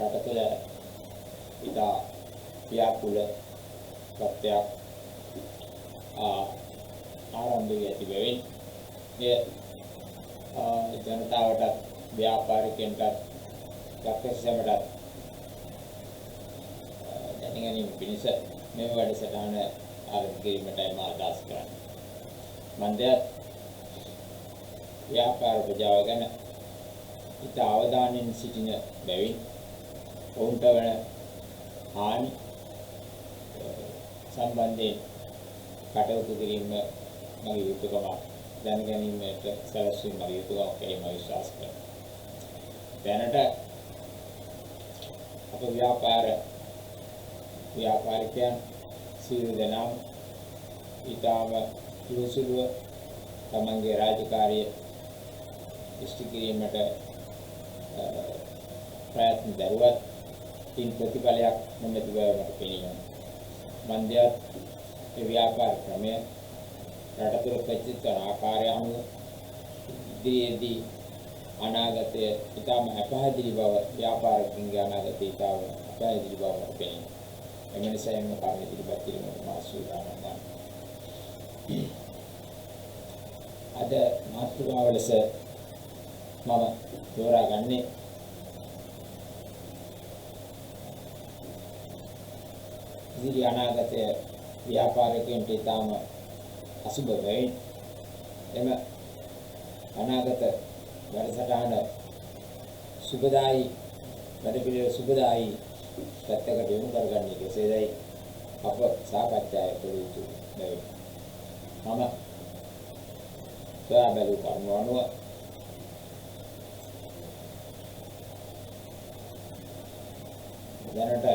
රට තුළ ඉතා ව්‍යාකූල තත්ත්වයක් ආරම්භ වී ඇති බැවින් ජනතාවට ව්‍යාපාරිකයන්ට දක්ෂසමට දැනගැනීම පිණිස මෙම වැඩසටහන ආරම්භ කිරීමටයි මා අදහස් කරන්නේ. මන්දයත් ව්‍යාපාර ප්‍රජාව ගැන ඉතා අවධානයෙන් සිටින බැවින් ඔවුන්ට වන හානි සම්බන්ධයෙන් කටයුතු කිරීම මගේ යුතුකමක්. දැනගැනීමට සැලැස්වීම මගේ යුතුකමක් කියලා මම විශ්වාස කරනවා. දැනට අප ව්‍යාපාරිකයන් සියලු දෙනාම ඊටම ඉවසුලුව තමන්ගේ රාජකාරිය ඉෂ්ට කිරීමට ප්‍රයත්න දරුවත් තින් ප්‍රතිඵලයක් නොමැති බව මට පෙනෙනවා. මන්දයත් ඒ ව්‍යාපාර ක්‍රමය රට තුළ ප්‍රචලිත වන ආකාරය අනුව ඉදිරියේදී අනාගතය ඉතාම අපහැදිලි බව ව්‍යාපාරිකයන්ගේ අනාගතය ඉතාම අපහැදිලි බව මට පෙනෙනවා. එම නිසා එම කාර්ය ඉදිරිපත් කිරීමට මා සූදානම් වනවා. අද මාතෘකාව ලෙස මම තෝරාගන්නේ ඉදිරි අනාගතය ව්‍යාපාරිකයන්ට ඉතාම අසුබ වෙයි. එම අනාගත වැඩසටහන සුබදායි වැඩපිළිවෙල සුබදායි පැත්තකට යොමු කරගන්නේ කෙසේදයි අප සාකච්ඡා කළ යුතු බැවින් මම සොයා බැලූ කරුණු අනුව දැනට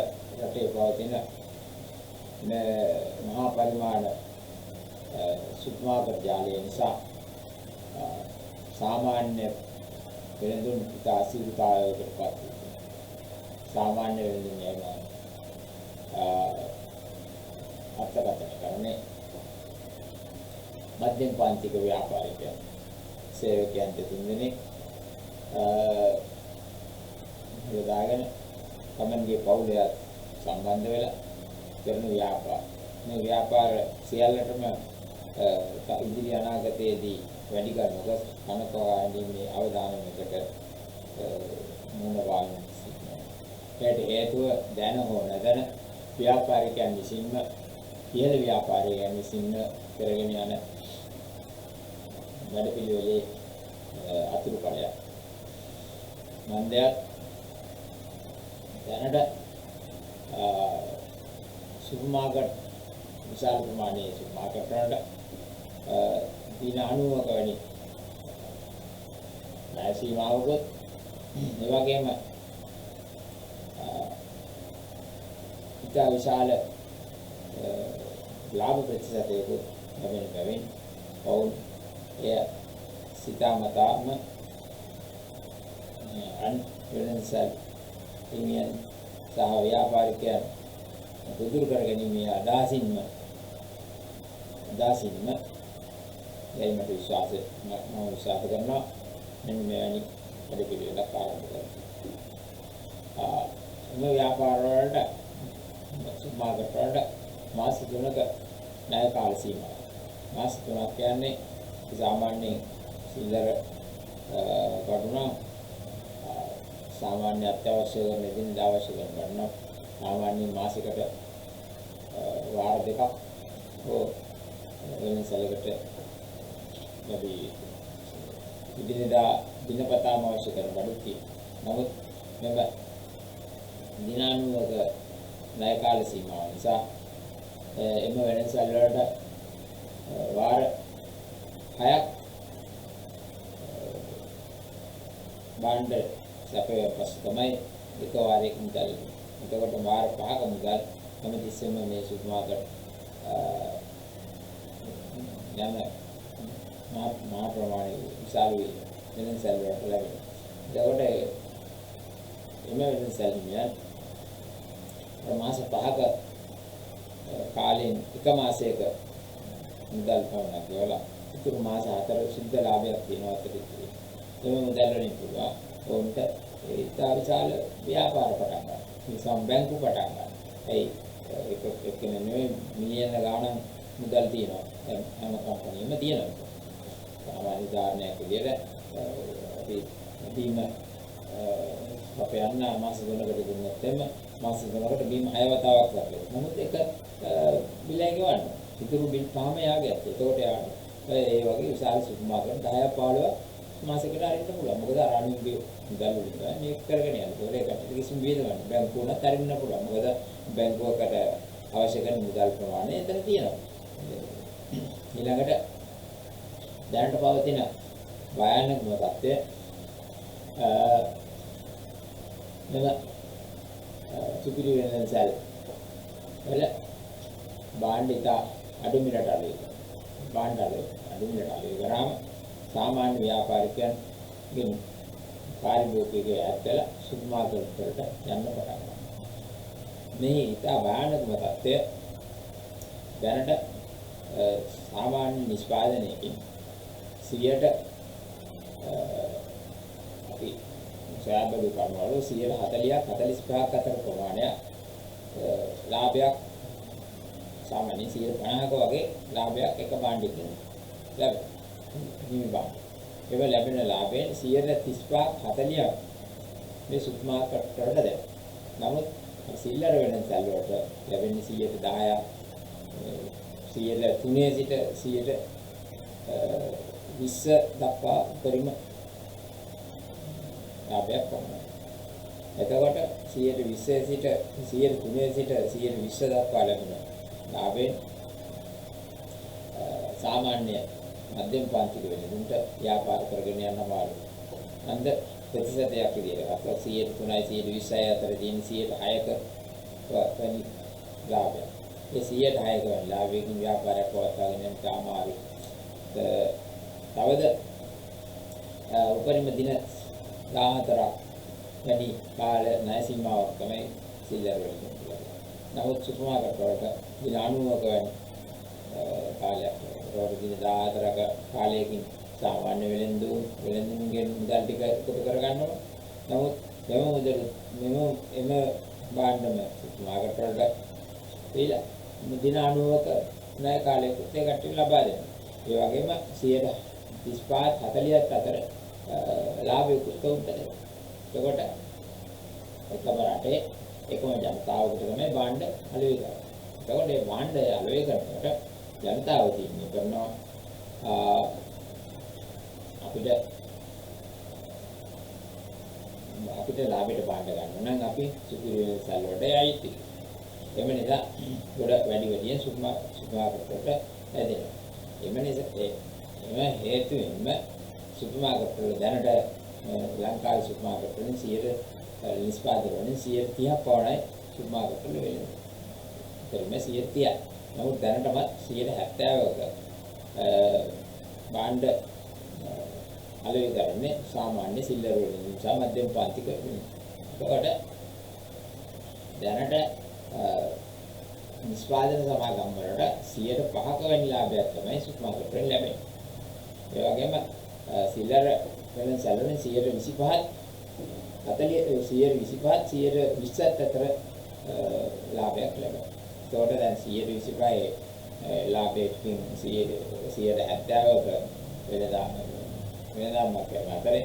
රටේ පවතින මහා පරිමාණ සුපර්මාකට් ජාලය නිසා සාමාන්‍ය වෙළඳුන් ඉතා අසීරුතාවයකට පත් වෙනවා. සාමාන්‍ය වෙළඳුන් යන අර්ථකථන කරන්නේ මධ්‍යම පන්තික ව්‍යාපාරිකයන් සේවකයන් දෙතුන්දෙනෙක් යොදාගෙන තමන්ගේ පවුලේ සම්බන්ධ වෙලා කරන ව්‍යාපාර. මේ ව්‍යාපාර සියල්ලටම ඉදිරි අනාගතයේදී වැඩි ගන්නක කනකවාදීමේ අවධානයකට මුණ පාන්න සිටිනවා. ඒට හේතුව දැන හෝ නැදැන ව්‍යාපාරිකයන් විසින්ම ඉහළ ව්‍යාපාරිකයන් විසින්ම කරගෙන යන වැඩපිළිවෙලේ අතුරුඵලයක්. මන්දයත් දැනට සුපර්මාකට් විශාල ප්‍රමාණයේ සුපර්මාකට් වලට දින 90ක වැනි ණය සීමාවකුත් ඒ වගේම ඉතා විශාල ලාභ ප්‍රතිශතයකුත් ලැබෙන බැවින් ඔවුන් එය සිතාමතාම අන්වෙලන්සල් හිමියන් සහ ව්‍යාපාරිකයන් දුරු කර ගැනීමේ අදහසින්ම යයිමට මම විශ්වාස කරනවා. මෙන්න මෙවැනි වැඩපිළිවෙලක් ආරම්භ කරනවා. මේ ව්‍යාපාර වලට සුපර්මාකට් වලට මාස 3ක ණය කාල සීමාව. මාස 3ක් කියන්නේ සාමාන්‍යයෙන් සිල්ලර වටුණා සාමාන්‍ය අත්‍යවශ්‍ය කරන දිනදා අවශ්‍ය කරන ගන්න සාමාන්‍ය මාසිකට වාර දෙකක් හෝ වෙනසලකට අපි දිනපතාම අවශ්‍ය කරන බඩු තියෙනවා. නමුත් මෙව දිනානුවක ණය කාල සීමාව නිසා එම වෙනසල් වලට වාර 6ක් බණ්ඩ සැපේ පසු තමයි එක වාරයක මුදල්. එතකොට වාර 5ක මුදල් හැමතිස්සෙම මේ සුපර්මාකට් යන මහා ප්‍රමාණයේ විශාල වෙනසල් වලට ලැබෙනවා. එතකොට එම වෙනසල් මියන් මාස 5ක කාලෙන් එක මාසයක මුදල් පවණක් ගෙවලා ඉතුරු මාස 4 සුද්ධ ලාභයක් තියෙනවා අතට. එම මුදල් වලින් පුළුවන් ඔවුන්ට ඒ විශාල ව්‍යාපාර පටන් ගන්නවා. නිසම් බැංකු පටන් ගන්නවා. ඒ එක නෙමෙයි මිලියන ගාණක් මුදල් තියෙනවා. හැම කම්පැනියෙම තියෙනවා. සාමාන්‍ය උදාහරණයක් විදිහට අපි බීම අපේ අන්න මාස දෙකකට දුන්නොත් එම මාස දෙකකට බීම 6 වතාවක් ලැබෙනවා. නමුත් ඒක බිලයි ගෙවන්න. ඉතුරු බිල් පහම යාගයක්. ඒකට යාග. ඒ වගේ විශාල සුපර් මාකට් 10ක් 15ක් මාසෙකට අරින්න පුළුවන්. මොකද අරණුගේ මුදල් වලින් මේක කරගෙන යනවා. ඒකට කිසිම වේදනාවක් නැහැ. බැංකුවකට අරින්න පුළුවන්. මොකද බැංකුවකට අවශ්‍ය කරන මුදල් ප්‍රමාණය එතන තියෙනවා. ඊළඟට දැනට පවතින භයානකම තත්ත්වය මෙල සුපිරි වෙනසල් වල බාණ්ඩ ඉතා අඩු මිලට අඩුයි. බාණ්ඩ අඩු මිලට අඩුයි කරාම සාමාන්‍ය ව්‍යාපාරිකයන්ගෙන් පාරිභෝගිකයේ ඇත්තල සුපර් මාකට් වලට යන්න පටන් ගන්නවා. මේ ඉතා භයානකම තත්ත්වය දැනට සාමාන්‍ය නිෂ්පාදනයකින් 100ට අපි සෑබඩු කරනවලු 140ක් 45ක් අතර ප්‍රමාණයක් ලාභයක් සාමාන්‍ය 50ක වගේ ලාභයක් එක බාණ්ඩයකින් ලැබෙනවා. ඒක ලැබෙන ලාභයෙන් 35ක් 40ක් මේ සුපර් මාකට් වලට දෙනවා. නමුත් සිල්ලර වෙනසල් වලට ලැබෙන්නේ 10ක් 3 සිට 20 දක්වා පරිම ලාභයක් වුණා. එතකොට 20 සිට 3 සිට 20 දක්වා ලැබුණා. ලාභයෙන් සාමාන්‍ය මධ්‍යම පන්තික වෙනුන්ට ව්‍යාපාර කරගෙන යන අමාරු. අන්ද ප්‍රතිශතයක් විදිහට 3යි 20යි අතර තියෙන 6ක වනි ලාභය. ඒ 6ක වනි ලාභයකින් ව්‍යාපාරයක් පවත්වාගෙන යන්න අමාරුයි. තවද උපරිම දින 14ක් වැඩි කාල ණය සීමාවක් තමයි සිල්ලර් වලින් තියෙන්නේ. නමුත් සුපර් මාකට් වලට දින 90ක වැනි කාලයක් වල දින 14ක කාලයකින් සාමාන්‍ය වෙළඳුන්ගෙන් මුදල් ටික එකතු කර ගන්නවා. නමුත් එම බාණ්ඩම සුපර් මාකට් වලට දීලා දින 90ක ණය කාලයකට ඒ කට්ටිය ලබා දෙනවා. ඒ වගේම 35 40ක් අතර ලාභයකට උන්ට දෙනවා. එතකොට එකම රටේ එකම ජනතාවකට තමයි බාණ්ඩ අලෙවි කරන්නේ. එතකොට මේ බාණ්ඩ අලෙවි කරනකොට ජනතාව තින්නේ කරනවා අපිට ලාභයට බාණ්ඩ ගන්න නම් අපි සුපිරි වෙනසල් වලට යයිති. එම නිසා ගොඩ වැඩියෙන් සුපර් මාකට් වලට ඇදෙනවා. එම හේතුවෙන්ම සුපර් මාකට් වල දැනට ලංකාවේ සුපර් මාකට් වලින් 100 නිෂ්පාදනය වලින් 30ක් පවණයි සුපර් මාකට් වල වෙන්නේ. ඒතරම 130ක්. නමුත් දැනටම 70ක බාණ්ඩ අලෙවි කරන්නේ සාමාන්‍ය සිල්ලර් වලින් නිසා මධ්‍යම පන්තික වෙන්නේ. ඒකට දැනට නිෂ්පාදන සමාගම් වලට 5% වැනි ලාභයක් තමයි සුපර් මාකට් වලින් ලැබෙන්නේ. ඒ වගේම සිල්ලර් වලින් සැලෙන 125ත් 125ත් 120ත් අතර ලාභයක් ලැබෙනවා. ඒකට දැන් 125 ලාභයෙන් 170ක වෙනදාම කරන අතරේ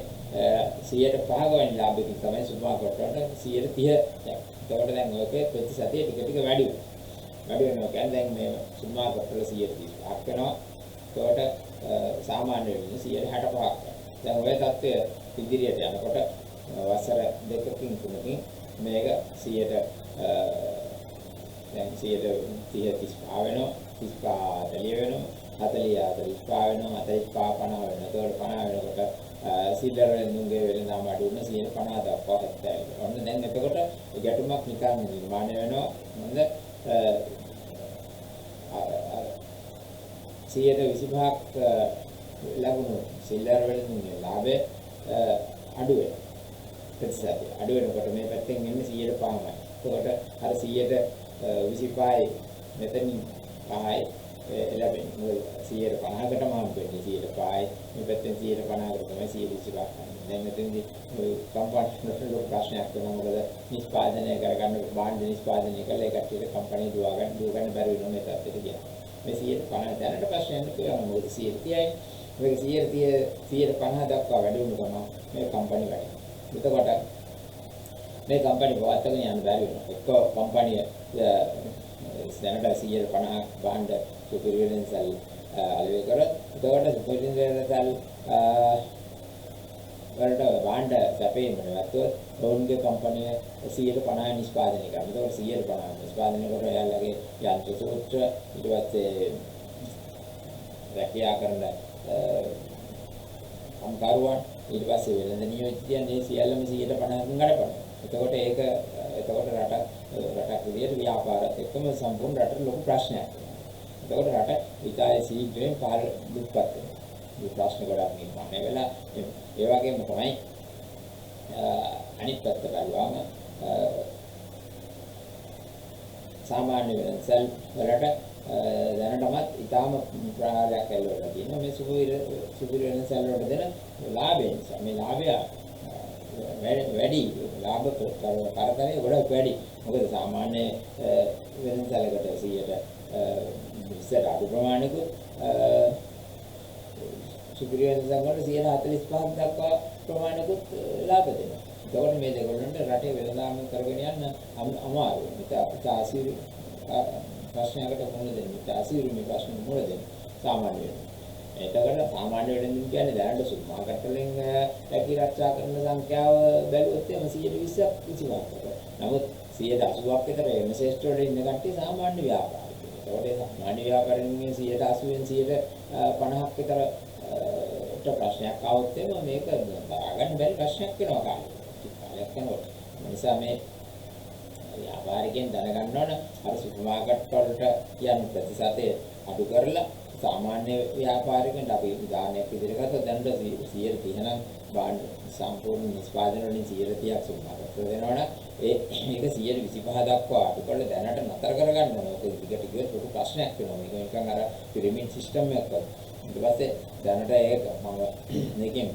105 වැනි ලාභයකින් තමයි සුපර් මාකට් වලට 130 දැන්. ඒකට දැන් ඔයකේ ප්‍රතිශතය ටික ටික වැඩි වෙනවා. වැඩි වෙනවා කියන්නේ දැන් මේ සුපර් මාකට් වල 130ක් වෙනවා. ඒකට සාමාන්‍ය වෙන්නේ 165ක්. දැන් ඔය තත්ත්වය ඉදිරියට යනකොට වසර දෙකකින් තුනකින් මේක 100ට දැන් 130 වෙනවා 35 වෙනවා 40 වෙනවා 45 වෙනවා 50 වෙනකොට සිල්ලර් වෙනුන්ගේ වෙළඳාම අඩු වෙන 150 දක්වා හැත්තෑවෙනවා. ඔන්න දැන් එතකොට ගැටුමක් නිකන් නිර්මාණය වෙනවා. මොකද 125ක් ලැබුණු සිල්ලර් වෙළඳුන්ගේ ලාභය අඩු වෙනවා. ප්‍රතිශතය අඩු වෙනකොට මේ පැත්තෙන් එන්නේ 105යි. එතකොට අර 125යි මෙතනින් 5යි ලැබෙන්නේ. මොකද 150කටම හම්බෙන්නේ 100%යි. මේ පැත්තෙන් 150කට තමයි 125 ගන්න. දැන් මෙතනදී ඔය කම්පැනි වල ප්‍රශ්නයක් වෙනවා. මොකද නිෂ්පාදනය කරගන්න භාණ්ඩ නිෂ්පාදනය කළා ඒ කට්ටියට කම්පැනි දුවගන්න බැරි වෙනවා මේ තත්ත්වෙට ගියා. මේ 150 දැනට ප්‍රශ්නයක් නෙවෙයි. මොකද 130යි. මේක 150 දක්වා වැඩි වුණ ගමන් මේ කම්පැනි වැඩි. එතකොට මේ කම්පැනි පවත්වාගෙන යන්න බැරි වෙනවා. එක්ක කම්පැනිය දැනට 150 භාණ්ඩ සුපිරිවෙලෙන්සල් අලෙවි කරත් එතකොට සුපිරිවෙලෙන්සල් වලට භාණ්ඩ සැපේම නැත්නම් ඔවුන්ගේ කම්පැනිය 150 නිෂ්පාදනය කරනවා. එතකොට 150 නිෂ්පාදනය කරලා එයාලගේ යන්ත්‍ර සූත්‍ර ඊට පස්සේ රැකියා කරන අම්කරුවන් ඊට පස්සේ වෙළඳ නියෝජිතයන් මේ සියල්ලම 150කින් ගඩපනවා. එතකොට රටක් විදියට ව්‍යාපාරات එක්කම සම්පූර්ණ රටට ලොකු ප්‍රශ්නයක් වෙනවා. එතකොට රට විකාශය සීඝ්‍රයෙන් පාර දුප්පත් වෙනවා. මේ ප්‍රශ්න ගොඩක් නිර්මාණය වෙලා ඒ වගේම තමයි අනිත් පැත්ත බලුවාම සාමාන්‍ය වෙළඳසල් වලට දැනටමත් ඊටාම ප්‍රාණයක් ඇල්ලවලා තියෙනවා. මේ සුපිරි වෙළඳසල් වලට දෙන ලාභය නිසා මේ ලාභය වැඩි ලාභ කරදරේ ගොඩක් වැඩි. මොකද සාමාන්‍ය වෙළඳසලකට 100ට අඩු ප්‍රමාණයක සුපිරි වෙළඳසල් වලට 145ක් දක්වා ප්‍රමාණයකුත් ලාභ දෙනවා. ඒකෝට මේ දෙගොල්ලන්ට රටේ වෙළඳාම කරගෙන යන්න අමාරුයි. මේක ආසිරු ප්‍රශ්නයකට මුහුණ දෙන්න. ආසිරු මේ ප්‍රශ්න මුහුණ දෙන්න සාමාන්‍ය වෙනවා. එතකොට සාමාන්‍ය වෙළඳින් කියන්නේ දැනට සුපර් මාකට් වලින් රැකී ආරක්ෂා කරන සංඛ්‍යාව බැලුවොත් එහම 120ක් කිසිවක්. නමුත් 180ක් විතර එම ශේෂ්ඨ වල ඉන්න කට්ටිය සාමාන්‍ය ව්‍යාපාරිකයෝ. ඒතකොට සාමාන්‍ය ව්‍යාපාරිකයන් 180න් 150ක් විතර ප්‍රශ්නයක් આવොත් එහම මේක බාරගන්න බැරි ප්‍රශ්නයක් වෙනවා කාලයක් යනකොට. ඒ නිසා මේ ව්‍යාපාරිකයන් දැනගන්න ඕන අර සුපර් මාකට් වලට යන ප්‍රතිශතය අඩු කරලා සාමාන්‍ය ව්‍යාපාරිකයන්ට අපි උදාහරණයක් විදිහට ගත්තොත් දැනට 130 නම් භාණ්ඩ සම්පූර්ණ නිෂ්පාදනය වලින් 130ක් සුපර් මාකට් වල දෙනවනම් ඒක 125 දක්වා අඩු කරලා දැනට නතර කරගන්න ඕනේ. ඒක ටික ටික ලොකු ප්‍රශ්නයක් වෙනවා. මේක නිකන් අර පිරමිඩ් සිස්ටම් එකක් වගේ. ඊට පස්සේ දැනට ඒක මම මේකෙන්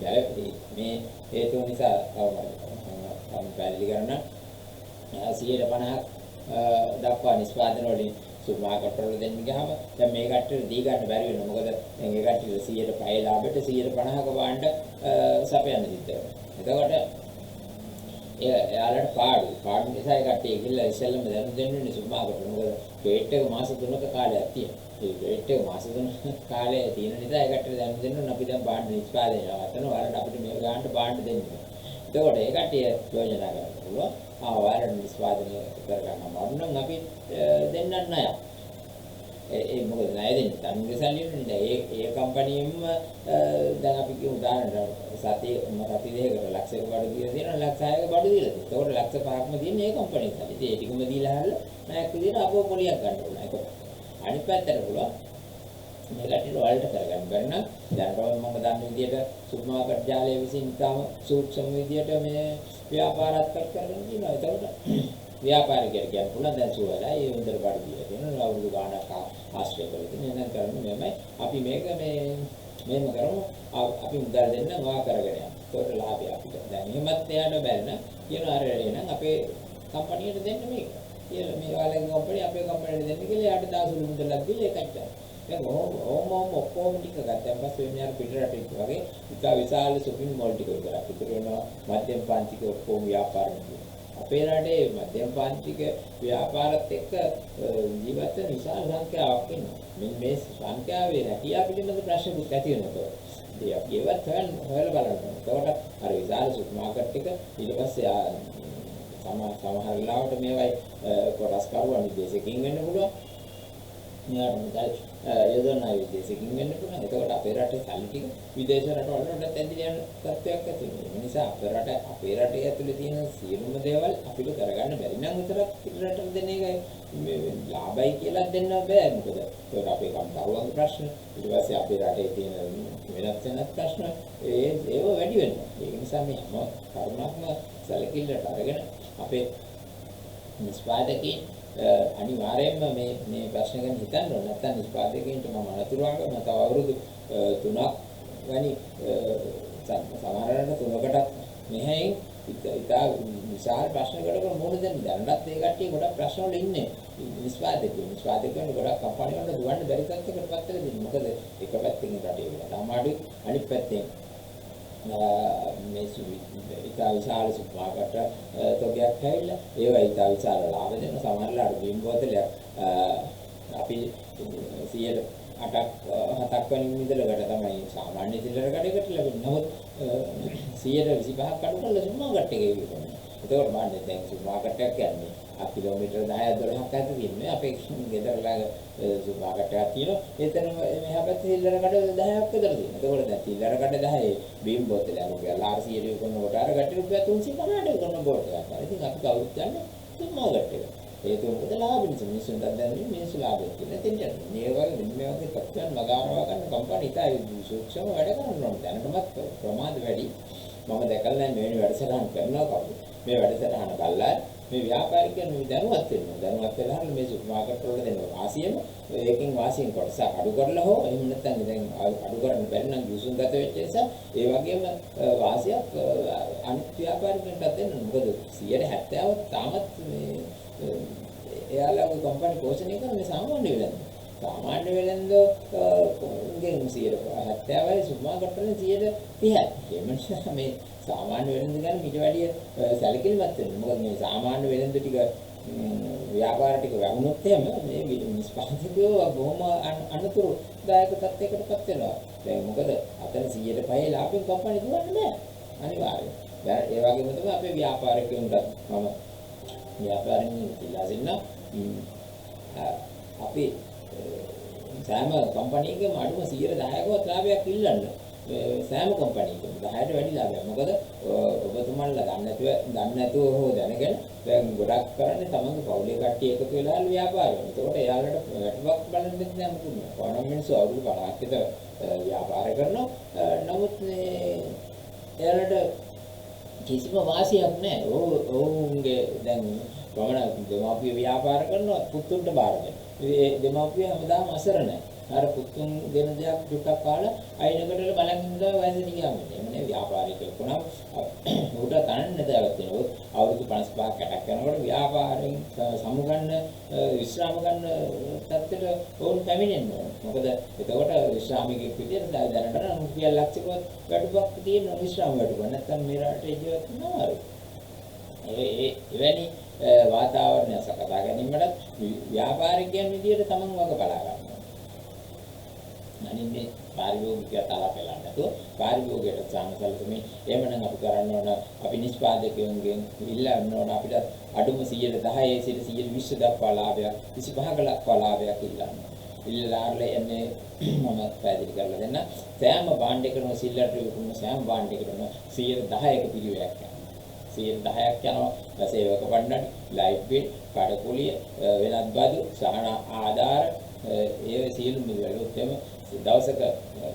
මේ හේතුව නිසා තවම පැහැදිලි කරන්න 150ක් දක්වා නිෂ්පාදන වලින් සුපර් මාකට් වල දෙන්න ගියාම දැන් මේ කට්ටියට දී ගන්න බැරි වෙනවා. මොකද දැන් ඒ කට්ටියට 100ට ලාභයට 150ක භාණ්ඩ සපයන්න සිද්ධ වෙනවා. එතකොට එයාලට පාඩු නිසා ඒ කට්ටිය ගිහලා ඉස්සෙල්ලම දැනුම් දෙන්නේ සුපර් මාකට් වල. මොකද වේට් එක මාස 3ක කාලයක් තියෙනවා. ඒ වේට් එක මාස 3ක කාලය තියෙන නිසා ඒ කට්ටියට දැනුම් දෙන්න අපි දැන් භාණ්ඩ නිෂ්පාදනය කරනවා. වලට අපිට මේ ගානට භාණ්ඩ දෙන්න. එතකොට ඒ කට්ටිය යෝජනා කරන්න පුළුවන්. වලට නිෂ්පාදනය කරගන්න අමාරු නම් අපි දෙන්නත් ණය. ඒ මොකද ණය දෙන්නේ තන්නේ සල්ලිවලනේ. ඒ කම්පැනියෙම දැන් අපි කියමු උදාහරණයක් සති දෙකකට ලක්ෂයක බඩු දීලා තියෙනවා ලක්ෂ 6ක බඩු දීලා තියෙනවා. ඒකට ලක්ෂ 5ක්ම දෙන්නේ ඒ කම්පැනිට. ඉතින් ඒ ටිකම දීලා හරලා ණයක් විදියට අපෝ පොලියක් ගන්න ඕන. ඒක අනිත් පැත්තට පුළුවන් මේ කට්ටිය වලට කරගන්න බැරි නම් දැන් මම දන්න විදියට සුපර් මාකට් ජාලය විසින් තාම සූක්ෂම විදියට මේ ව්‍යාපාරات කරගෙන ඉන්නවා. ඒකට ව්‍යාපාරිකයන් කියන පුළුවන් දැන් සුවලා ඒ උන්දර බඩු දීලා තියෙනවා. අවුරුදු ගාණක් ආශ්‍රය කරලා තියෙනවා. එහෙනම් කරන්නේ මෙමය අපි මේක මේම කරමු. අපි මුදල් දෙන්න වා කරගෙන යමු. ඒකට ලාභය අපිට. දැන් එහෙමත් එයාට බැරි නම් කියන අර එහෙනම් අපේ කම්පැනියට දෙන්න මේක. කියලා මේ වාලේ කම්පැනි අපේ කම්පැනියට දෙන්න කියලා එයාට දාසුළු මුදලක් දීලා ඒකයි. දැන් ඕම ඔක්කොම ටික ගත්තන් පස්සේ වෙන්නේ අර පිටරට වගේ ඉතා විශාල shopping mall ටික විතරක්. ඉතුරු වෙනවා මධ්‍යම පාන්තික ඔක්කොම ව්‍යාපාර නෙවෙයි. අපේ රටේ මධ්‍යම පාන්තික ව්‍යාපාරත් එක්ක ජීවත් වෙන විශාල සංඛ්‍යාවක් ඉන්නවා. මේ සංඛ්‍යාවේ රැකියාව පිළිබඳ ප්‍රශ්නකුත් ඇති වෙනවා. ඉතින් අපි ඒවත් හොයලා බලන්න. ඒකට අර විශාල සුපර් මාකට් එක ඊට පස්සේ සමහර ලාවට මේවයි කොටස් කරුවා නිදේශකින් වෙන්න පුළුවන්. මෙයාට මුදල් යොදවන අය විදේශකින් වෙන්න පුළුවන්. එතකොට අපේ රටේ සල්ලි ටික විදේශ රටවලට ඇදලා යන තත්ත්වයක් ඇති වෙනවා. ඒ නිසා අපේ රටේ ඇතුලේ තියෙන සියලුම දේවල් අපිට කරගන්න බැරි නම් විතරක් පිටරටට දෙන එකයි ලාභයි කියලා දෙන්න බෑ. මොකද ඒක අපේ කම්කරුවන්ගේ ප්‍රශ්න. ඊට පස්සේ අපේ රටේ තියෙන වෙනත් ප්‍රශ්න ඒව වැඩි වෙනවා. ඒක නිසා මේ හැම කරුණක්ම සැලකිල්ලට අරගෙන අපේ නිෂ්පාදකයන් අනිවාර්යයෙන්ම මේ ප්‍රශ්න ගැන හිතන්න ඕන. නැත්නම් නිෂ්පාදකයන්ට මම අනතුරුවක මම තව අවුරුදු 3ක් වැනි සමහරවිට 3කටත් මෙහෙන් ඉතා විශාල ප්‍රශ්නකට මොන දැන්නත් ඒ කට්ටිය ගොඩක් ප්‍රශ්න වල ඉන්නේ. නිෂ්පාදකයන් ගොඩක් කම්පැනි වලට දුවන්න බැරි තත්යකට පත් වෙලා තියෙනවා. මොකද එක පැත්තකින් රටේ වෙලා අමාරුයි, අනිත් පැත්තෙන් මේ ඉතා විශාල සුප්මාර්කට් තොගයක් ඇවිල්ලා ඒවා ඉතා විශාල ලාභ දෙන සමහරලාට බීම් බෝතලයක් අපි 8ක් 7ක් වෙනි මිදලකට තමයි සාමාන්‍ය සිල්ලර කඩේකට ලැබෙන්නේ. නමුත් 125ක් අඩු කරලා සුප්මාර්කට් එකේ විකුණනවා. ඒකෝට මාන්නේ දැන් සුප්මාර්කට් එකක් කියන්නේ කිලෝමීටර් 10 12ක් ඇත තියෙන්නේ. අපේ ගෙදර ළඟ සුප්මාර්කට් එකක් තියෙනවා. එතන මෙහා පැත්තේ සිල්ලර කඩ 10ක් විතර තියෙනවා. ඒකෝට දැන් සිල්ලර කඩ 10 බීම් බෝතලයක් රුපියල් 400 විකුණනකොට අර ගැටි රුපියල් 350ට විකුණන බෝට් එකක්. ඉතින් අපි කවුරුත් යන්නේ සුප්මාර්කට් එකට. ඒක මොකද ලාභ නිසා මිනිස්සුන්ට දැනෙන්නේ මිනිස්සු ලාභයක් කියලා. එතෙන්ට මේ වගේ තත්ත්වයන් මගහරවා ගන්න කම්පැනි ඉතයි සූක්ෂම වැඩ කරන්න ඕනේ. දැනටමත් ප්‍රමාද වැඩි. මම දැකලා නැහැ මෙවැනි වැඩසටහන් කරනවා කවුද. මේ වැඩසටහන බලලා මේ ව්‍යාපාරිකයන් දැනුවත් වෙනවා. දැනුවත් වෙලා මේ සුපර්මාකට් වල දෙන වාසියම ඒකෙන් වාසියෙන් කොටසක් අඩු කරලා හෝ එහෙම නැත්නම් දැන් අඩු කරන්න බැරි නම් යොසුන් ගත වෙච්ච නිසා ඒ වගේම වාසියක් අනිත් ව්‍යාපාරිකයන්ට දෙන්න. මොකද 70% තාමත් මේ එයාලගේ කම්පැනි පෝෂණය කරන මේ සාමාන්‍ය වෙලෙන්ද. සාමාන්‍ය වෙලෙන්ද ගෙන් 70%යි සුපර්මාකට් වලින් 30%යි. ඒ නිසා මේ සාමාන්‍ය වෙලෙන්ද ගැන ඊට වැඩිය සැලකිලිමත් වෙන්න. මොකද මේ සාමාන්‍ය වෙලෙන්ද ටික ව්‍යාපාර ටික වුණොත් එහෙම මේ නිෂ්පාදකයෝ බොහොම අනතුරුදායක තත්යකටපත් වෙනවා. දැන් මොකද අතන 100% ලාභයෙන් කම්පැනි දුවන්න බෑ. අනිවාර්යයෙන්. ඒ වගේම තමයි අපේ ව්‍යාපාරිකයන්ට මම ව්‍යාපාරින් ඉල්ලා සිටිනවා. අපි සෑම කම්පැනි එකකම අඩුම 10%කවත් ලාභයක් ඉල්ලන්න. සෑම කම්පැනි එකකම 10ට වැඩි ලාභයක්. මොකද ඔබතුමන්ලා දන්නේ නැතුව හෝ දැනගෙන දැන් ගොඩක් කරන්නේ තමන්ගේ පවුලේ කට්ටිය එකතු වෙලා ව්‍යාපාරය. ඒකට එයාලට වැටුපක් බලන්න දෙන්නේ නැහැ මොකද. කොහොම මිනිස්සු අවුරුදු 50ක් විතර ව්‍යාපාර කරනවා. නමුත් එයාලට කිසිම වාසියක් නැහැ. ඔවුන්ගේ දැන් ගමන දෙමාපිය ව්‍යාපාර කරනවා පුතුන්ට බාර දෙනවා. ඒ දෙමාපිය හැමදාම අසරණයි. අර පුතුන් දෙන දෙයක් ටිකක් කාලා අයිනකටල බලන් ඉඳලා වයසට ගියාම එන්නේ ව්‍යාපාරිකයෙක් වුණා උඩ තනන්න දාවත් වෙනවා. අවුරුදු 55ක් 60ක් යනකොට ව්‍යාපාරයෙන් සමුගන්න විශ්‍රාම ගන්න තත්ත්වයට ඕන් පැමිණෙන්න ඕන. මොකද එතකොට විශ්‍රාමිකයෙක් විදියට දැනට රුපියල් ලක්ෂයකට වැඩිපුරක් තියෙන විශ්‍රාම වැඩිපුර. නැත්තම් මේ රටේ ජීවත් වෙනවා. එවැනි වාතාවරණය සකසා ගැනීමට ව්‍යාපාරිකයන් විදියට තමන් වග බලා ගන්න. අනිත් මේ පාරිභෝගිකය තරහ පෙළන්න නැතුව පාරිභෝගිකයට සාමසලකමින් එහෙමනම් අපි කරන්න ඕන අපි නිෂ්පාදකයන්ගෙන් ඉල්ලන්න ඕන අපිට අඩුම 10% සිට 120 දක්වා ලාභයක් 25ක දක්වා ලාභයක් ඉල්ලන්න. ඉල්ලලාරලා එන්නේ මම පැහැදිලි කරලා දෙන්න. සෑම භාණ්ඩ එකකම සිල්ලරට විකුණන සෑම භාණ්ඩ එකකම 10%ක පිළිවෙලක් යනවා. 10%ක් යනවා සේවක පණ්ඩන, ලයිට් බිල්, කඩකුලිය, වෙනත් බදු, සහන ආධාර ඒ සියලුම වලට එම දවසක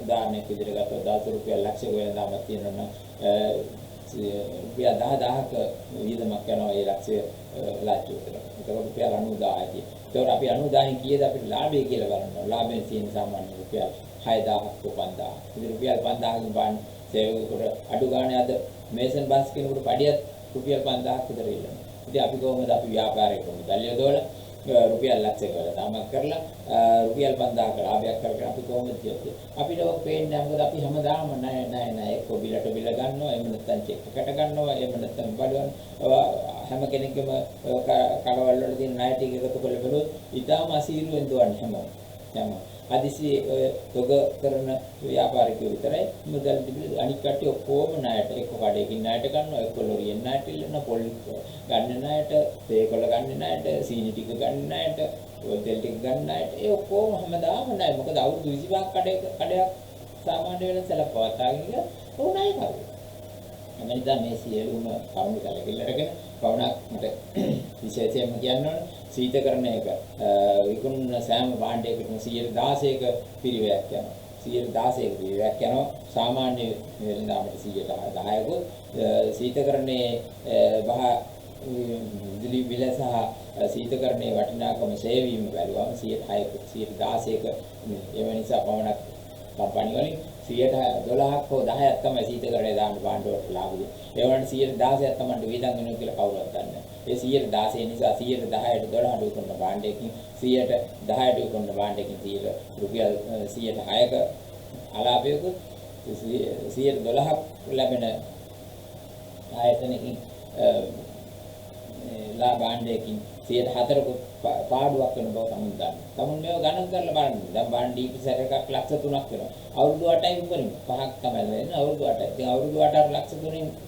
උදාහරණයක් විදිහට ගත්තොත් 10 රුපියල් ලක්ෂයක වෙනදාමක් තියෙනවා රුපියල් 10000ක වියදමක් යනවා ඒ ලක්ෂය ලාච්චුවට. ඒකට රුපියල් 90000යි. ඒකට අපි 90000න් කීයද අපිට ලාභය කියලා බලනවා. ලාභයෙන් තියෙන සාමාන්‍ය රුපියල් 6000ක් 5000. ඉතින් රුපියල් 5000කින් බාන සේවකකට අඩු ගානේ අද මේසන් බස් කෙනෙකුට පඩියක් රුපියල් 5000ක් විතර ඉල්ලනවා. ඉතින් අපි කොහොමද අපි ව්‍යාපාරයක් කරමු? දැල්ලිය දෝලා රුපියල් ලක්ෂයක දාමක් කරලා රුපියල් 5000ක ලාභයක් කරගෙන අපි කොහොමද කියන්නේ? අපිට ඔක් පේන්නේ නැහැ. මොකද අපි හැමදාම නෑ එක්ක බිලට බිල ගන්නවා, එහෙම නැත්නම් චෙක් එකට ගන්නවා, එහෙම නැත්නම් බඩුවන් හැම කෙනෙක්ගේම කඩවල වල තියෙන ණය ටික එකතු කරලා බලුවොත් ඊටාම අසීරුවෙන් දුවන්නේ හැම හදිසි තොග කරන ව්‍යාපාරිකයෝ විතරයි මුදල් තිබිලි අනික් කට්ටිය ඔක්කොම ණයට එක්ක කඩේකින් ණයට ගන්නවා, එක්ක ලොරියෙන් ණයට ඉල්ලනවා, පොල් ගන්න ණයට, තේකොළ ගන්න ණයට, සීනි ටික ගන්න ණයට, ඔය තෙල් ටික ගන්න ණයට ඒ ඔක්කොම හැමදාම ණය. මොකද අවුරුදු 25ක් කඩයක් සාමාන්‍ය වෙන සැලක් පවත්වාගෙන ඉන්න ඕන ණය කරුවා. අමෙරිකා මේ සියලුම කරුණු කලකිරීමකට කවුණක් මට විශේෂයෙන්ම කියන්න ඕන සීතකරණයක විකුණන සෑම භාණ්ඩයකටම 16ක පිරිවැයක් යනවා. 16ක පිරිවැයක් යනවා. සාමාන්‍ය වෙළඳාමට 10%කුත් සීතකරණයේ විදුලි බිල සහ සීතකරණයේ වටිනාකම සේවීම බැලුවම 6%ක 16%ක ඒ නිසා පමණක් කම්පැනි වලින් 12ක් හෝ 10ක් තමයි සීතකරණය දාන්න භාණ්ඩ වලට ලාභ දෙන්නේ. ඒ වුණාට 16ක් තමයි වියදම් වෙනවා කියලා කවුරුත් දන්නේ නැහැ. ඒ 16 නිසා 10ට 12ට විකුණන භාණ්ඩයකින් 10ට විකුණන භාණ්ඩයකින් රුපියල් 106ක අලාභයක 12ක් ලැබෙන ආයතනකින් භාණ්ඩයකින් 4ක පාඩුවක් වෙන බව තමයි දන්නේ. තමුන් මේව ගණන් කරලා බලන්න. දැන් භාණ්ඩ ඉපිසර එකක් ලක්ෂ 3ක් වෙනවා. අවුරුදු 8යි උපරිම 5ක් තමයි වෙන්නේ. අවුරුදු 8යි. ඉතින් අවුරුදු 8 ලක්ෂ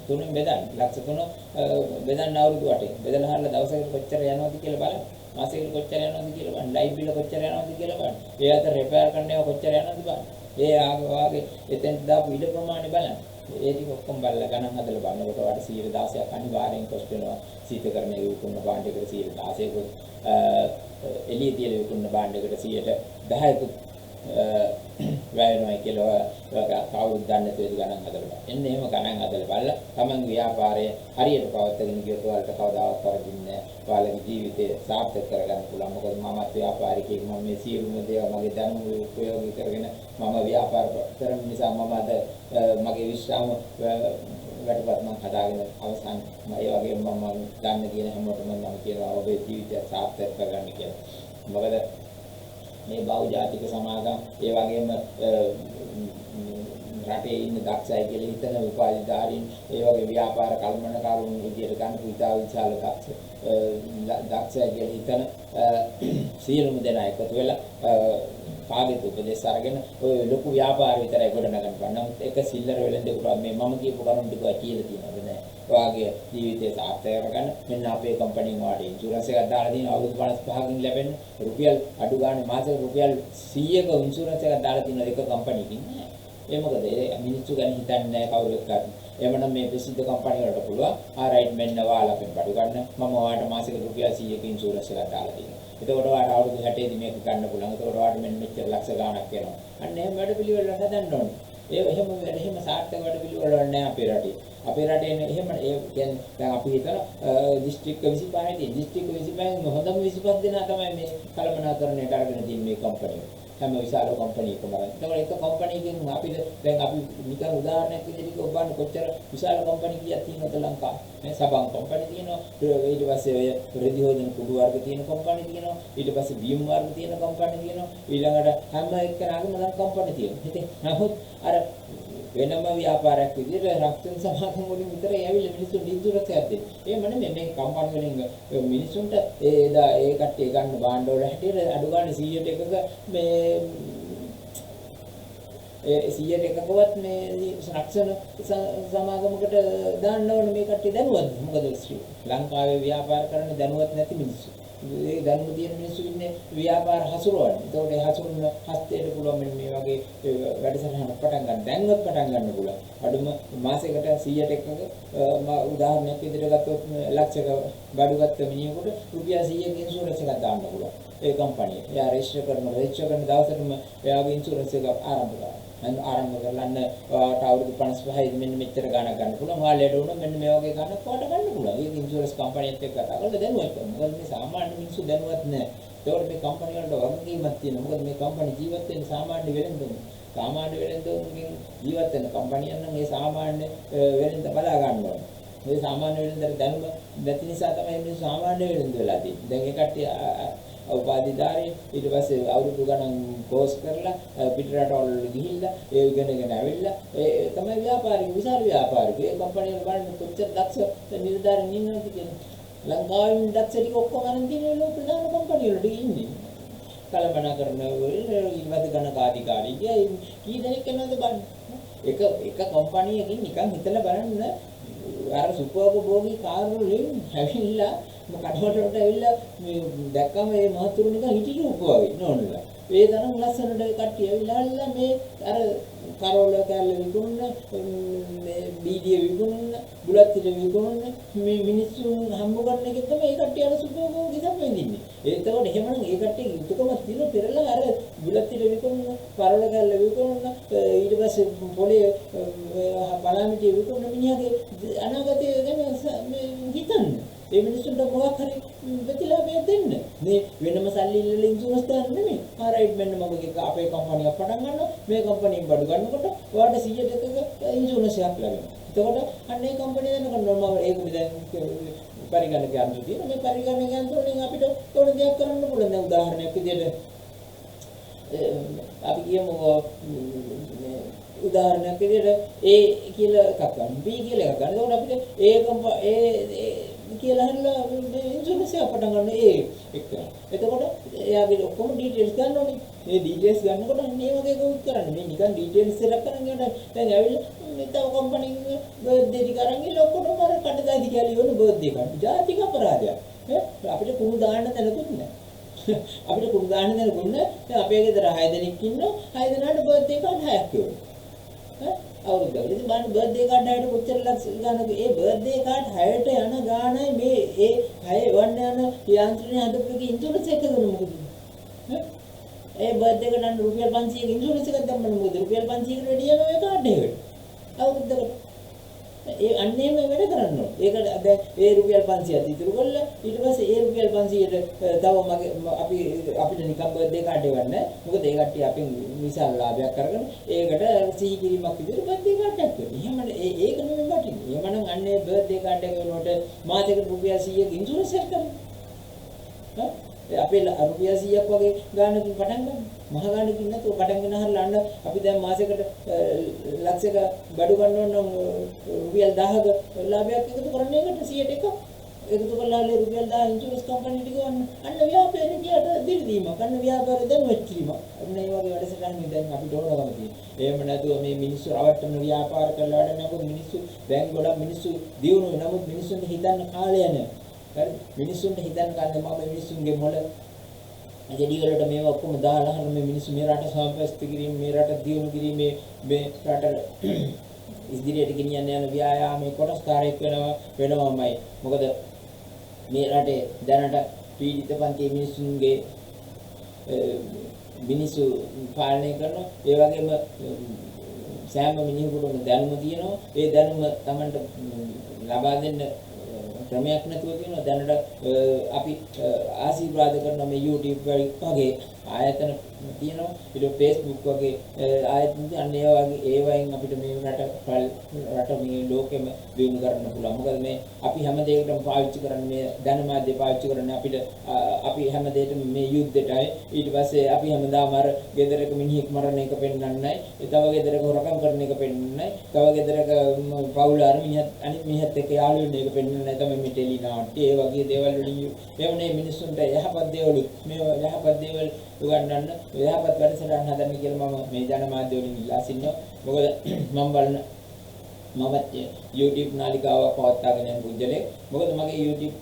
3න් බෙදන්න. ලක්ෂ 3 බෙදන්න අවුරුදු 8යි. බෙදලා හරලා දවසකට කොච්චර යනවද කියලා බලන්න. මාසෙකට කොච්චර යනවද කියලා බලන්න. ලයිට් බිල කොච්චර යනවද කියලා බලන්න. ඒ අතර රිපෙයාර් කරන ඒවා කොච්චර යනවද බලන්න. ඒ ආගේ එතෙන්ට දාපු ඉඩ ප්‍රමාණය බලන්න. ඒ ටික ඔක්කොම බලලා ගණන් හදලා බලනකොට වට 16ක් අනිවාර්යෙන් කොස්ට් වෙනවා. සීතකරණයේ විකුණන භාණ්ඩයකට 16ක එළිය තියලා විකුණන භාණ්ඩයකට 10ක වැය වෙනවා කියලා කවුරුත් දන්නේ නැතුව ගණන් හදලා බලන්න. එන්න එහෙම ගණන් හදලා බලලා තමන් ව්‍යාපාරය හරියට පවත්වාගෙන ගියොත් ඔයාලට කවදාවත් වරදින්නේ නැහැ. ඔයාලගේ ජීවිතය සාර්ථක කරගන්න පුළුවන්. මොකද මමත් ව්‍යාපාරිකයෙක්. මම මේ සියලුම දේවල් මගේ දැනුම උපයෝගී කරගෙන මම ව්‍යාපාර කරන නිසා මම අද මගේ විශ්‍රාම වැටපත් මම හදාගෙන අවසන් ඒ වගේම මම ගන්න කියන හැමෝටම මම කියනවා ඔබේ ජීවිතය සාර්ථක කරගන්න කියලා. මොකද මේ බහුජාතික සමාගම් ඒ වගේම රටේ ඉන්න දක්ෂයි කියලා හිතන උපාධිධාරීන් ඒ වගේ ව්‍යාපාර කල්පනාකරුන් විදියට ගන්න පුතා විශාල දක්ෂයි කියලා හිතන සියලුම දෙනා එකතු වෙලා කාගෙත් උපදෙස් අරගෙන ඔය ලොකු ව්‍යාපාර විතරයි ගොඩනගන්න බෑ. නමුත් එක සිල්ලර වෙලෙන්දෙකුට මේ මම කියපු කරුණු ටික කියලා තියෙනවද නැහැ. ඔයාගේ ජීවිතය සාර්ථක කරගන්න මෙන්න අපේ කම්පැනිෙන් වාඩි ඉන්ෂුරන්ස් එකක් දාලා දින අවුරුදු 55කින් ලැබෙන රුපියල් අඩු ගානේ මාසෙක රුපියල් 100ක ඉන්ෂුරන්ස් එකක් දාලා තියෙන එක කම්පැනිකින් නෑ. ඒ මොකද ඒ මිනිස්සු ගැන හිතන්නේ නැහැ කවුරුත් ගන්න. එවනම් මේ ප්‍රසිද්ධ කම්පැනි වලට පුළුවන් ආරයිට් මෙන්න ඔයාලගෙන් බඩු ගන්න මම ඔයාලට මාසෙක රුපියල් 100ක ඉන්ෂුරන්ස් එකක් දාලා තියෙනවා. එතකොට ඔයාලට අවුරුදු 60 දී මේක ගන්න පුළුවන්. එතකොට ඔයාලට මෙන්න මෙච්චර ලක්ෂ ගාණක් වෙනවා. අන්න එහෙම වැඩ පිළිවෙල හදන්න ඕනේ. එහෙම සාර්ථක වැඩ පිළිවෙල නැහැ අපේ රටේ. අපේ රටේ එහෙම ඒ කියන්නේ දැන් අපි හිතන දිස්ත්‍රික්ක 25 දී දිස්ත්‍රික්ක 25 හොඳම 25 දෙනා තමයි මේ කළමනාකරණයට අරගෙන තියෙන මේ කම්පැනි. හැම විශාල කම්පැනි එකම ගන්න. ඒතකොට එක කම්පැනියකින් අපිට දැන් අපි නිකන් උදාහරණයක් විදිහට ඔබන්න කොච්චර විශාල කම්පැනි කීයක් තියෙනවද ලංකාවේ? මේ සබන් කම්පැනි තියෙනවා. ඊට පස්සේ ඔය රෙදි හොදන කුඩු වර්ග තියෙන කම්පැනි තියෙනවා. ඊට පස්සේ බිම් වර්ග තියෙන කම්පැනි තියෙනවා. ඊළඟට හැම එක්කෙනාගේම නම් කම්පැනි තියෙනවා. ඉතින් නමුත් අර වෙනම ව්‍යාපාරයක් විදිහට රක්තන් සමාගම් වලින් විතරයි ඇවිල්ලා මිනිස්සු ඉන්ෂුරන්ස් එකක් දෙන්නේ. ඒ මන්නේ මේ කම්පැනි වලින් මිනිස්සුන්ට ඒ කට්ටිය ගන්න භාණ්ඩ වල හැටියට අඩු ගන්න 100ට එකක මේ 100ට එකකවත් මේ රක්ෂණ සමාගමකට දාන්න ඕනේ මේ කට්ටිය දැනුවත්. මොකද ලංකාවේ ව්‍යාපාර කරන දැනුවත් නැති මිනිස්සු. ඒ දැනුම තියෙන මිනිස්සු ඉන්නේ ව්‍යාපාර හසුරවන්නේ. ඒතකොට ඒ හසුරුන හස්තයට පුළුවන් මේ වගේ වැඩසටහනක් පටන් ගන්න. දැන්වත් පටන් ගන්න පුළුවන්. අඩුම මාසයකට 100ට එකක උදාහරණයක් විදිහට ගත්තොත් ලක්ෂයක බඩු ගත්ත මිනිහෙකුට රුපියල් 100ක ඉන්ෂුරන්ස් එකක් දාන්න පුළුවන්. ඒ කම්පැනිය. එයා රෙජිස්ටර් කරන දවසටම එයාගේ ඉන්ෂුරන්ස් එක ආරම්භ කරනවා. ආරම්භ කරලන්න ඔයාට අවුරුදු 55 මෙන්න මෙච්චර ගණන් ගන්න පුළුවන්. ඔයා ලෙඩ වුණොත් මෙන්න මේ වගේ ගණන් කොට ගන්න පුළුවන්. ඒක ඉන්ෂුරන්ස් කම්පැනිත් එක්ක කතා කරලා දැනුවත් කරනවා. මොකද මේ සාමාන්‍ය මිනිස්සු දැනුවත් නැහැ. ඒකට මේ කම්පැනි වලට වගකීමක් තියෙනවා. මොකද මේ කම්පැනි ජීවත් වෙන්නේ සාමාන්‍ය වෙලෙන්දුන්. සාමාන්‍ය වෙලෙන්දුන්ගෙන් ජීවත් වෙන කම්පැනියන් නම් මේ සාමාන්‍ය වෙලෙන්ද බලා ගන්න ඕනේ. මේ සාමාන්‍ය වෙලෙන්දට දැනුම නැති නිසා තමයි මේ සාමාන්‍ය වෙලෙන්ද වෙලා තියෙන්නේ. දැන් ඒ කට්ටිය උපාධිධාරී ඊට පස්සේ අවුරුදු ගණන් කෝස් කරලා පිටරටවල ගිහිල්ලා ඒ ඉගෙනගෙන ඇවිල්ලා ඒ තමයි ව්‍යාපාරික විශාල ව්‍යාපාරික ඒ කම්පැනි වල බලන්න කොච්චර දක්ෂ නිලධාරීන් ඉන්නවද කියලා. ලංකාවේ දක්ෂ ටික ඔක්කොම අරන් තියෙන ලෝක ප්‍රධාන කම්පැනි වලට ඉන්නේ. කලබල කරන ඉල්වද ගණන් කාර්යකාරී කී දෙනෙක් වෙනවද බලන්න. එක කම්පැනියකින් නිකන් හිතලා බලන්න අර සුඛෝපභෝගී කාර් වලින් හැවිලා කඩවලට ඇවිල්ලා මේ දැක්කම මේ මහතුරු නිකන් හිටිනුක වගේ නෝනලා. ඒ තරම් ලස්සනට කට්ටිය ඇවිල්ලා මේ අර කරෝල කැලේ විකුණන මේ බීඩිය විකුණන බුලත් ඉර විකුණන මේ මිනිස්සුන් හම්බ කරන එක තමයි ඒ කට්ටිය අර සුඛෝපභෝගී සම්පෙන්දින්නේ. ඒතකොට එහෙමනම් ඒ කට්ටිය යුතුයකම තියෙන පෙරලා අර බුලත් ඉර විකුණන කරෝල කැලේ විකුණන ඊට පස්සේ පොලේ පලාමිටිය විකුණන මිනිහාගේ අනාගතය ගැන හිතන්න. ඒ ඉන්ෂුරන්ස් දෙන්න. මේ වෙනම සල්ලි ඉල්ලලා ඉන්ෂුරන්ස් දාන්න නෙමෙයි. රයිට් මෙන්න මගේ අපේ කම්පැනියක් පටන් ගන්නවා. මේ කම්පැනියෙන් බඩු ගන්නකොට ඔයාලට 100ට එකක ඉන්ෂුරන්ස් එකක් ලැබෙනවා. එතකොට අන්න ඒ කම්පැනි දෙනකොට මම ඒක දැන් පරිගණක යන්ත්‍රය තියෙනවා. මේ පරිගණක යන්ත්‍රයෙන් අපිට ඕන දෙයක් කරන්න පුළුවන්. දැන් උදාහරණයක් විදිහට අපි කියමු උදාහරණයක් විදිහට A කියලා එකක් ගන්න B කියලා එකක් ගන්න. එතකොට අපිට A කියලා හරිලා ඉන්ෂුරන්ස් එක පටන් ගන්න A එක. එතකොට එයාගේ ඔක්කොම ඩීටේල්ස් ගන්න ඕනේ. මේ ඩීටේල්ස් ගන්නකොට අන්න ඒ වගේ කවුත් කරන්නේ. මේ නිකන් ඩීටේල්ස් එකක් කරන් යනවා. දැන් ඇවිල්ලා මේ තව කම්පැනි බර්ත්ඩේ ටික අරන් ඉල්ල ඔක්කොම අර කඩදාසි කියලා ඉවන බර්ත්ඩේ කාඩ්. ජාතික අපරාධයක්. අපිට කුණු දාන්න දැනුත් නැහැ. අපිට කුණු දාන්න දැනුත් නැහැ. දැන් අපේ ගෙදර 6 දෙනෙක් ඉන්නවා. 6 දෙනාට බර්ත්ඩේ කාඩ් 6ක් ඕනේ. අවුරුද්දකට. ඉතින් බලන්න බර්ත්ඩේ කාඩ් හයට කොච්චර ලක්ෂ ගානක ඒ බර්ත්ඩේ කාඩ් හයට යන ගානයි මේ ඒ හය වන්න යන යාන්ත්‍රණය හදපු එකේ ඉන්ෂුරන්ස් එක දුන්න මොකද? ඒ බර්ත්ඩේ එකට නම් රුපියල් 500ක ඉන්ෂුරන්ස් එකක් දැම්මම මොකද? රුපියල් 500කට වැඩි යනවා ඒ කාඩ් එකට. අවුරුද්දකට. ඒ අන්නේම වැඩ කරන්න ඕනේ. ඒක දැන් ඒ රුපියල් 500ක් ඉතුරු කරලා ඊට පස්සේ ඒ රුපියල් 500ට තව මගේ අපිට නිකම් බර්ත්ඩේ කාඩ් එකක් නැහැ. මොකද ඒ කට්ටිය අපෙන් විශාල ලාභයක් අරගෙන ඒකට සිහි කිරීමක් විදිහට බර්ත්ඩේ කාඩ් එකක් දෙනවා. එහෙම ඒක නෙමෙයි වටින්නේ. එහෙමනම් අන්නේ බර්ත්ඩේ කාඩ් එක වෙනකොට මාසෙකට රුපියල් 100ක ඉන්ෂුරන්ස් එකක් කරනවා. අපේ රුපියල් 100ක් වගේ ගානකින් පටන් ගන්න. මහ ගානකින් නැතුව පටන් ගෙන හරලා අපි දැන් මාසෙකට ලක්ෂයක බඩු ගන්න ඕන රුපියල් 1000ක ලාභයක් එකතු කරන්න එකට 100ට එකක් එකතු කරලා රුපියල් 1000 ඉන්ෂුරන්ස් කම්පැනි ටික ගන්න. අන්න ව්‍යාපාරිකයට දිරි දීමක්. අන්න ව්‍යාපාරය දැනුවත් කිරීමක්. අන්න ඒ වගේ වැඩසටහන් දැන් අපිට ඕනකම තියෙනවා. එහෙම නැතුව මේ මිනිස්සු රවට්ටන ව්‍යාපාර කරලා වැඩ නැගොත් මිනිස්සු දැන් ගොඩක් මිනිස්සු දියුණුව නමුත් මිනිස්සුන්ට හිතන්න කාලය නැහැ. හරි මිනිස්සුන්ට හිතන්න කන්නේ මම මිනිස්සුන්ගේ මොළ ගෙඩි වලට මේවා ඔක්කොම දාලා හරන මේ මිනිස්සු මේ රට සම්පස්ත කිරීම මේ රට දියුණු කිරීම මේ රට ඉදිරියට ගෙනියන්න යන ව්‍යායාමයේ කොටස්කාරයෙක් වෙනවමයි මොකද මේ රටේ දැනට පීඩිත පන්ති මිනිස්සුන්ගේ මිනිස්සු පාලනය කරනවා ඒ වගේම සෑම මිනිහෙකුටම දැනුම තියෙනවා ඒ දැනුම Tamanට ලබා දෙන්න ක්‍රමයක් නැතුව කියනවා දැනට අපි ආශිර්වාද කරන මේ YouTube වගේ ආයතන තියෙනවා ඊට Facebook වගේ ආයතන අන්න ඒ වගේ ඒවයින් අපිට මේ රට මේ ලෝකෙම දියුණු කරන්න පුළුවන් මොකද මේ අපි හැම දෙයකටම පාවිච්චි කරන්නේ මේ ධනමාධ්‍ය පාවිච්චි කරන්නේ අපි හැම දෙයකටම මේ යුද්ධයටයි ඊට පස්සේ අපි හැමදාම අර ගෙදරක මිනිහෙක් මරන එක පෙන්වන්නයි තව ගෙදරක හොරකම් කරන එක පෙන්වන්නයි තව ගෙදරක පවුල අර මිනිහත් අනිත් මිනිහත් එක්ක යාළු වෙන එක පෙන්වන්නයි තමයි මේ ටෙලි නාට්‍ය ඒ වගේ දේවල් වලින් එවනේ මිනිස්සුන්ට යහපත් දේවල් මේ යහපත් දේවල් උගන්වන්න යහපත් වැඩසටහන් හදන්න කියලා මම මේ ජනමාධ්‍ය වලින් ඉල්ලා සිටිනවා මොකද මම බලන මමත් YouTube නාලිකාවක් පවත්වාගෙන යන පුද්ගලෙක් මොකද මගේ YouTube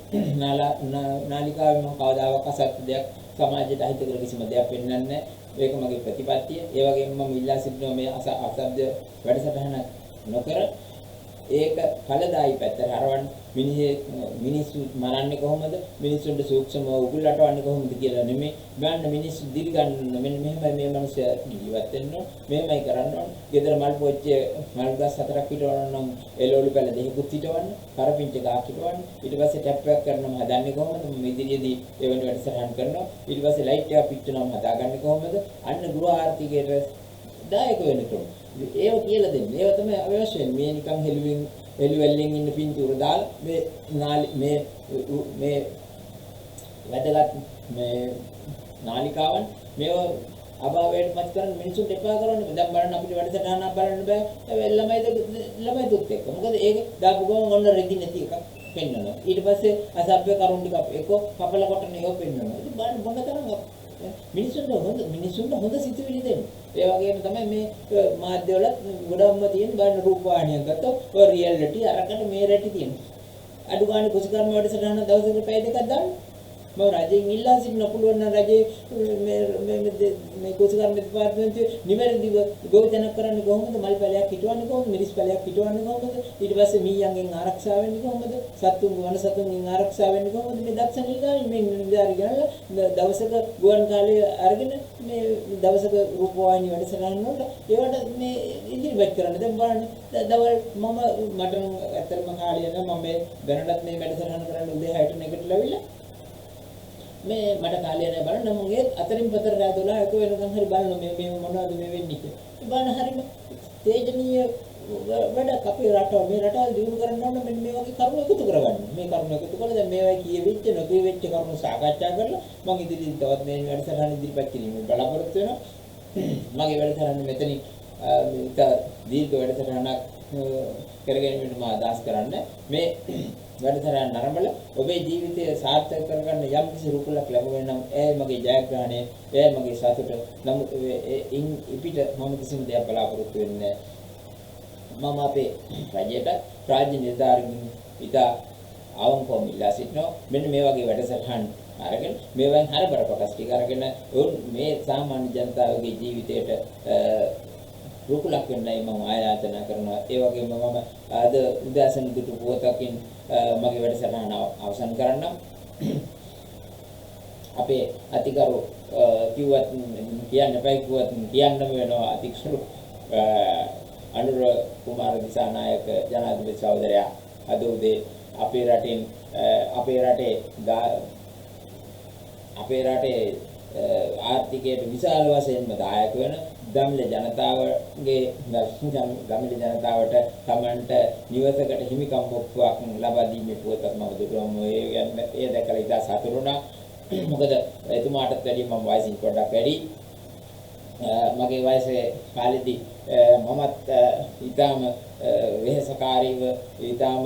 නාලිකාවේ මම කවදාවත් අසත් දෙයක් සමාජයට අහිත කර කිසිම දෙයක් පෙන්වන්නේ නැහැ ඒක මගේ ප්‍රතිපත්තිය ඒ වගේම මම ඉල්ලා සිටිනවා මේ අසත්‍ය වැඩසටහන නොකර ඒක ඵලදායි පැත්තට හරවන්න මිනිස්සු මරන්නේ කොහොමද මිනිස්සුන්ට සූක්ෂමව උගුලටවන්නේ කොහොමද කියලා නෙමෙයි බලන්න මිනිස්සු දිරි ගන්න මෙන්න මෙහෙමයි මේ මිනිස්සු ජීවත් වෙන්න ඕන මෙහෙමයි කරන්න ඕන ගෙදර මල් පොච්චේ මල් ගස් හතරක් හිටවන්න නම් එළවලු පැල දෙකකුත් හිටවන්න කරපිංච ගාක් හිටවන්න ඊට පස්සේ ටැප් එකක් කරනම හදන්නේ කොහොමද මේ ඉදිරියේදී එවැනි වැඩසටහන් කරනවා ඊට පස්සේ ලයිට් එකක් පිටුනම හදාගන්නේ කොහොමද අන්න ගෘහ ආර්ථිකයට දායක වෙන්න ඕන ඒව කියලා දෙන්න. ඒව තමයි අවශ්‍ය වෙන්නේ. මේ නිකන් හෙළුවෙල්ලෙන් ඉන්න පින්තූර දාලා මේ වැදගත් මේ නාලිකාවන් මේව අභාවයට පත් කරන්න මිනිසුන්ට එපා කරන්නේ. දැන් බලන්න අපිට වැඩසටහනක් බලන්න බෑ. ළමයි දුක් එක්ක. මොකද ඒක දාපු ගමන් ඔන්න රෙදි නැති එකක් පෙන්වනවා. ඊට පස්සේ අසභ්‍ය කරුණ ටික ඒක කපල කොටන ඒව පෙන්වනවා. ඉතින් බලන්න මොන තරම් මිනිසුන්ට හොඳ සිතුවිලි දෙන්න. ඒ වගේම තමයි මේ මාධ්‍යවල ගොඩක්ම තියෙන බලන්න රූපවාහිනියක් ගත්තොත් ඔය රියැලිටි අරකට මේ රැටි තියෙනවා. අඩු ගන්න කුසකර්ම වැඩසටහන දවසකට පැය දෙකක් දාන්න. මම රජයෙන් ඉල්ලා සිටින පුළුවන් නම් රජයේ මේ කුසකර්ම දෙපාර්තමේන්තුවේ නිවැරදිව ගෝචරණ කරන්නේ කොහොමද? මල් පැලයක් හිටවන්නේ කොහොමද? මිරිස් පැලයක් හිටවන්නේ කොහොමද? ඊට පස්සේ මීයන්ගෙන් ආරක්ෂා වෙන්නේ කොහොමද? වන සතුන්ගෙන් ආරක්ෂා වෙන්නේ කොහොමද? මේ දක්ෂ නිලධාරීන් මේ නිලධාරී ගණන්ලා දවසක ගුවන් කාලය අරගෙන මේ දවසක රූපවාහිනී වැඩසටහන් වලට ඒවට මේ ඉදිරිපත් කරන්න. දැන් බලන්න දවල් මට ඇත්තටම කාලය නැහැ මම මේ දැනටත් මේ වැඩසටහන කරන්න උදේ 6ට නැගිටලා ඇවිල්ලා මේ මට කාලය නැහැ බලන්න මම ඒ අතරින් පතර රෑ 12 එක වෙනකන් හරි බලන්න මේ මොනවද මේ වෙන්නේ කියලා. බලන්න හරිම තේජනීය වැඩක් අපේ රටවල් මේ රටවල් දිනු කරන්න ඕන මෙන්න මේ වගේ කරුණු එකතු කරගන්න. මේ කරුණු එකතු කරලා දැන් මේවා කියවෙච්ච නොකියවෙච්ච කරුණු සාකච්ඡා කරලා මම ඉදිරියට තවත් මේ වැඩසටහන ඉදිරිපත් කිරීමේ බලාපොරොත්තු වෙනවා. මගේ වැඩසටහන මෙතනින් දීර්ඝ වැඩසටහනක් කරගෙන මම අදහස් කරන්නේ මේ වැඩසටහන නරඹලා ඔබේ ජීවිතය සාර්ථක කරගන්න යම් කිසි රුකුලක් ලැබුණා නම් ඒ මගේ ජයග්‍රහණය, ඒ මගේ සතුට. නමුත් ඉපිට මම කිසිම දෙයක් බලාපොරොත්තු වෙන්නේ නැහැ. මම අපේ රජයට රාජ්‍ය නිලධාරීන් ඉතා අවංකවම ඉල්ලා සිටිනවා මෙන්න මේ වගේ වැඩසටහන් අරගෙන මේවෙන් හරබර කොටස් ටික අරගෙන මේ සාමාන්‍ය ජනතාවගේ ජීවිතයට රුකුලක් වෙන්නයි මම ආයාචනා කරනවා. ඒ වගේම මම අද උදෑසන දුටු පුවතකින් මගේ වැඩසටහන අවසන් කරන්නම්. අපේ අතිගරු කිව්වත් කියන්න බෑ කිව්වත් කියන්නම වෙනවා අතිගරු අනුර කුමාර දිසානායක ජනාධිපති සහෝදරයා අද උදේ අපේ රටේ ආර්ථිකයට විශාල වශයෙන්ම දායක වෙන ගම්ල ජනතාවගේ ගම්ල ජනතාවට තමන්ට නිවසකට හිමිකම් ඔප්පුවක් ලබා දීමේ පුවතක් මම දුටුවම ඒ දැකලා ඉතා සතුටු වුණා. මොකද එතුමාටත් වැඩිය මම වයසින් පොඩ්ඩක් වැඩි. මගේ වයසේ කාලෙදී මමත් ඊටාම වෙහෙසකාරීව ඊටාම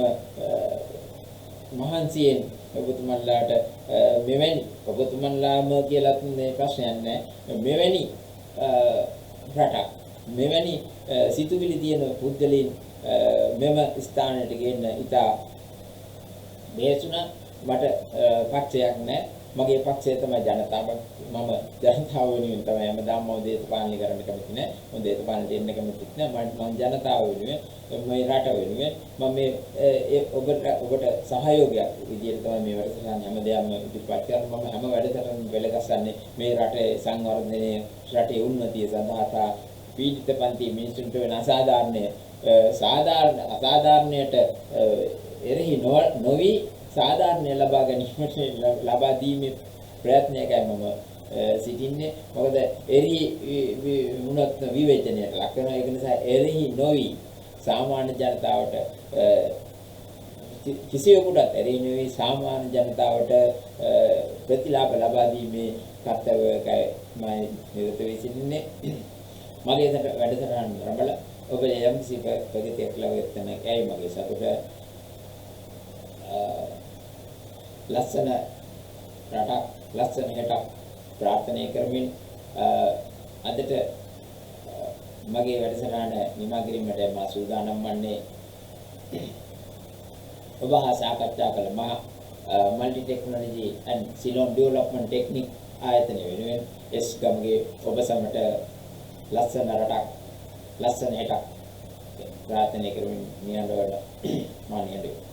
මහන්සියෙන් ඔබතුමන්ලාට මෙවැනි ඔබතුමන්ලාම කියලාත් මේ ප්‍රශ්නයක් නැහැ. මෙවැනි රටක් මෙවැනි සිතුවිලි තියෙන පුද්ගලයන් මෙම ස්ථානයට ගෙන්න ඉතා දේශුණා. මට පක්ෂයක් නැහැ. මගේ පක්ෂය තමයි ජනතාව. මම ජනතාව වෙනුවෙන් තමයි හැමදාම මම දේශපාලනය කරන්න කැමති නැහැ. මම දේශපාලනයට එන්න කැමතිත් නැහැ. මම ජනතාව වෙනුවෙන් මේ රට වෙනුවෙන් මම මේ ඔබට සහයෝගයක් විදියට තමයි මේ වැඩසටහන හැමදේම ඉදිරිපත් කරන්නේ. මම හැම වැඩසටහනම වෙලගස්සන්නේ මේ රටේ සංවර්ධනය, රටේ උන්නතිය සඳහා පීඩිත පන්ති මිනිසුන්ට වෙන අසාධාරණයට එරෙහි නොවි සාධාරණය ලබා ගැනීමට ලබා දීමේ ප්‍රයත්නයකයි මම සිටින්නේ. මොකද එරෙහි වුණත් විවේචනයට ලක් වෙනවා. ඒක නිසා එරෙහි නොවි සාමාන්‍ය ජනතාවට කිසිවෙකුටත් එරෙහි නොවි සාමාන්‍ය ජනතාවට ප්‍රතිලාභ ලබා දීමේ කර්තව්‍යයකයි මම නිරත වෙ සිටින්නේ. මගේ වැඩසටහන රබල ඔබ යම් කිසි ප්‍රගතියක් ලබාගෙන ඒයි මගේ සතුට. ලස්සන රටක් ලස්සන හෙටක් ප්‍රාර්ථනා කරමින් අදට මගේ වැඩසටහන නිමා කිරීමට මම සූදානම් වන්නේ ඔබ හා සාකච්ඡා කළ multi technology and Ceylon development technique ආයතනය වෙනුවෙන් එස් ගමගේ ඔබ සමට ලස්සන රටක් ලස්සන හෙටක් ප්‍රාර්ථනා කරමින් නියඬ වඩ මා නියඬ